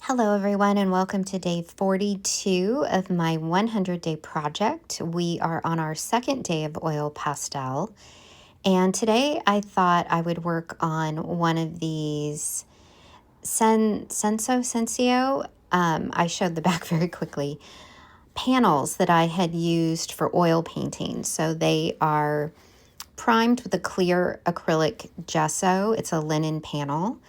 Hello everyone and welcome to day 42 of my 100-day project. We are on our second day of oil pastel, and today I thought I would work on one of these Senso. I showed the back very quickly. Panels that I had used for oil painting. So they are primed with a clear acrylic gesso. It's a linen panel.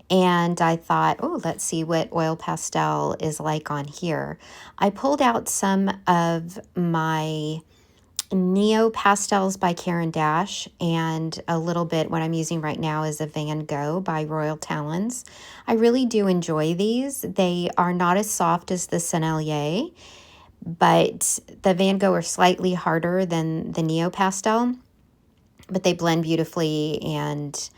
And I thought, oh, let's see what oil pastel is like on here. I pulled out some of my Neopastels by Karen Dash, and a little bit, what I'm using right now is a Van Gogh by Royal Talons. I really do enjoy these. They are not as soft as the Sennelier, but the Van Gogh are slightly harder than the Neopastel, but they blend beautifully and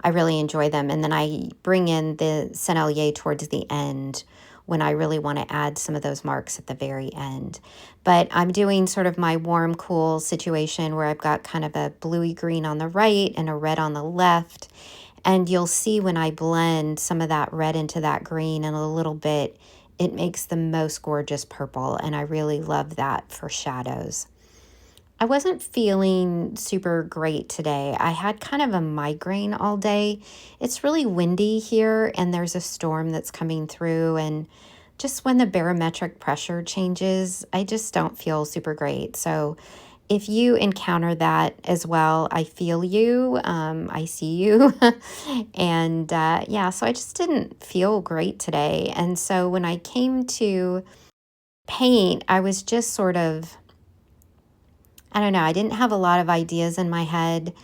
I really enjoy them. And then I bring in the Sennelier towards the end when I really want to add some of those marks at the very end. But I'm doing sort of my warm, cool situation where I've got kind of a bluey green on the right and a red on the left. And you'll see when I blend some of that red into that green and a little bit, it makes the most gorgeous purple. And I really love that for shadows. I wasn't feeling super great today. I had kind of a migraine all day. It's really windy here and there's a storm that's coming through, and just when the barometric pressure changes, I just don't feel super great. So if you encounter that as well, I feel you, I see you. And yeah, so I just didn't feel great today. And so when I came to paint, I was just sort of, I don't know, I didn't have a lot of ideas in my head.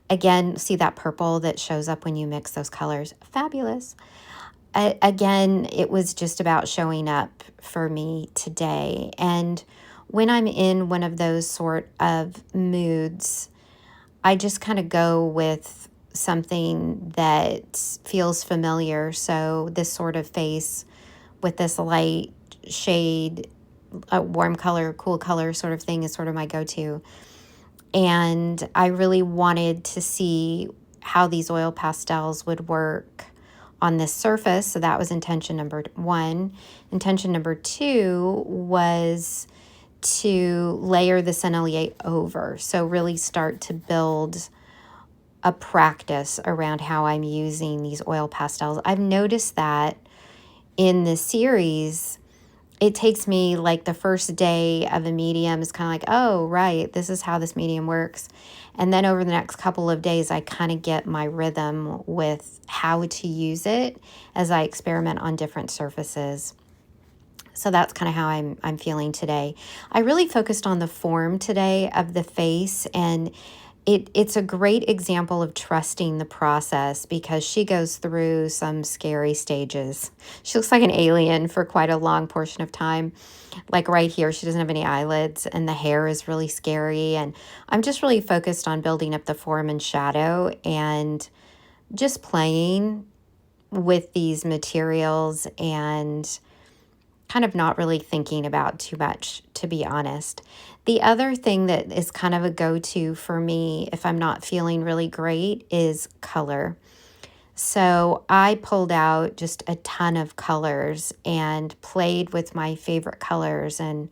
Again, see that purple that shows up when you mix those colors? Fabulous. Again, it was just about showing up for me today. And when I'm in one of those sort of moods, I just kind of go with something that feels familiar. So this sort of face with this light shade, a warm color, cool color sort of thing is sort of my go-to. And I really wanted to see how these oil pastels would work on this surface. So that was intention number one. Intention number two was to layer the Sennelier over. So really start to build a practice around how I'm using these oil pastels. I've noticed that in this series, it takes me like the first day of a medium is kind of like, oh, right, this is how this medium works. And then over the next couple of days, I kind of get my rhythm with how to use it as I experiment on different surfaces. So that's kind of how I'm feeling today. I really focused on the form today of the face, and it's a great example of trusting the process because she goes through some scary stages. She looks like an alien for quite a long portion of time. Like right here, she doesn't have any eyelids and the hair is really scary. And I'm just really focused on building up the form and shadow and just playing with these materials and kind of not really thinking about too much, to be honest. The other thing that is kind of a go-to for me if I'm not feeling really great is color. So I pulled out just a ton of colors and played with my favorite colors and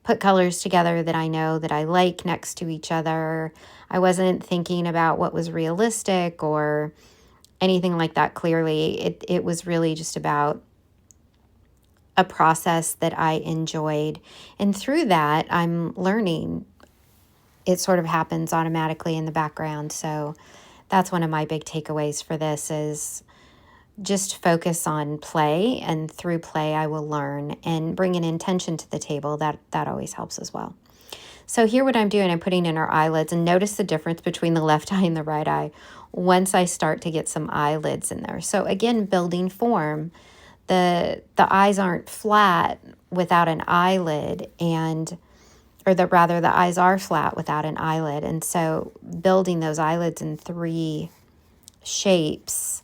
put colors together that I know that I like next to each other. I wasn't thinking about what was realistic or anything like that clearly. It was really just about a process that I enjoyed. And through that, I'm learning. It sort of happens automatically in the background. So that's one of my big takeaways for this is just focus on play, and through play I will learn, and bring an intention to the table. That always helps as well. So here what I'm doing, I'm putting in her eyelids, and notice the difference between the left eye and the right eye once I start to get some eyelids in there. So again, building form. The eyes aren't flat without an eyelid, or rather the eyes are flat without an eyelid. And so building those eyelids in three shapes,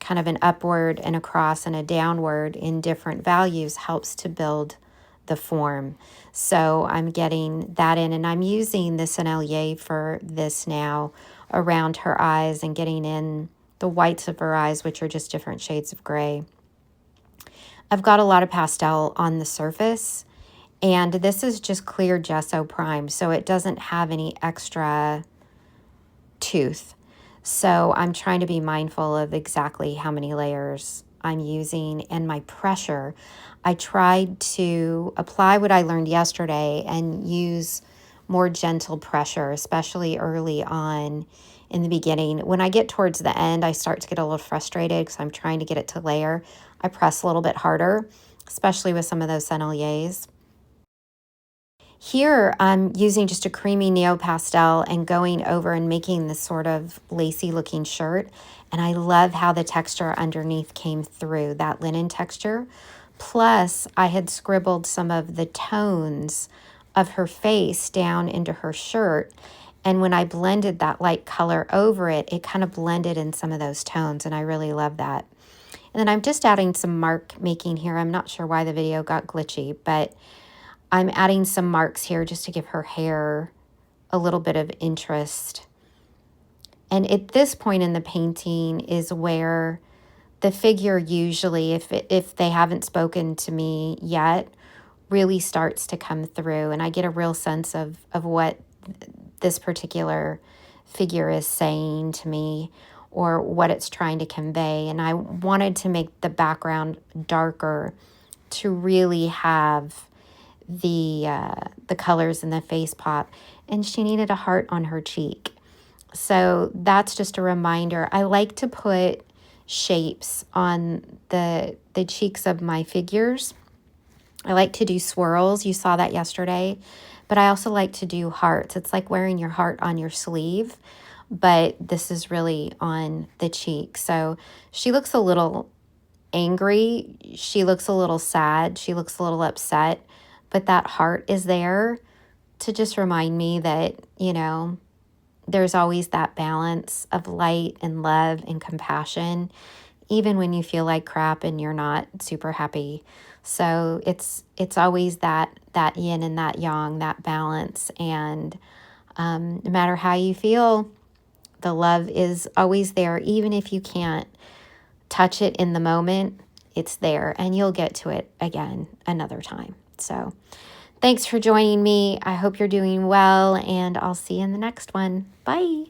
kind of an upward and across and a downward in different values, helps to build the form. So I'm getting that in, and I'm using the Sennelier for this now around her eyes and getting in the whites of her eyes, which are just different shades of gray. I've got a lot of pastel on the surface, and this is just clear gesso prime, so it doesn't have any extra tooth. So I'm trying to be mindful of exactly how many layers I'm using and my pressure. I tried to apply what I learned yesterday and use more gentle pressure, especially early on in the beginning. When I get towards the end, I start to get a little frustrated because I'm trying to get it to layer. I press a little bit harder, especially with some of those Senneliers. Here, I'm using just a creamy Neopastel and going over and making this sort of lacy looking shirt. And I love how the texture underneath came through, that linen texture. Plus, I had scribbled some of the tones of her face down into her shirt. And when I blended that light color over it, it kind of blended in some of those tones. And I really love that. And then I'm just adding some mark making here. I'm not sure why the video got glitchy, but I'm adding some marks here just to give her hair a little bit of interest. And at this point in the painting is where the figure usually, if they haven't spoken to me yet, really starts to come through. And I get a real sense of what this particular figure is saying to me or what it's trying to convey. And I wanted to make the background darker to really have the colors in the face pop, and she needed a heart on her cheek. So that's just a reminder. I like to put shapes on the cheeks of my figures. I like to do swirls. You saw that yesterday. But I also like to do hearts. It's like wearing your heart on your sleeve, but this is really on the cheek. So she looks a little angry. She looks a little sad. She looks a little upset. But that heart is there to just remind me that, there's always that balance of light and love and compassion, even when you feel like crap and you're not super happy. So it's always that yin and that yang, that balance. And no matter how you feel, the love is always there, even if you can't touch it in the moment. It's there, and you'll get to it again another time. So thanks for joining me. I hope you're doing well, and I'll see you in the next one. Bye.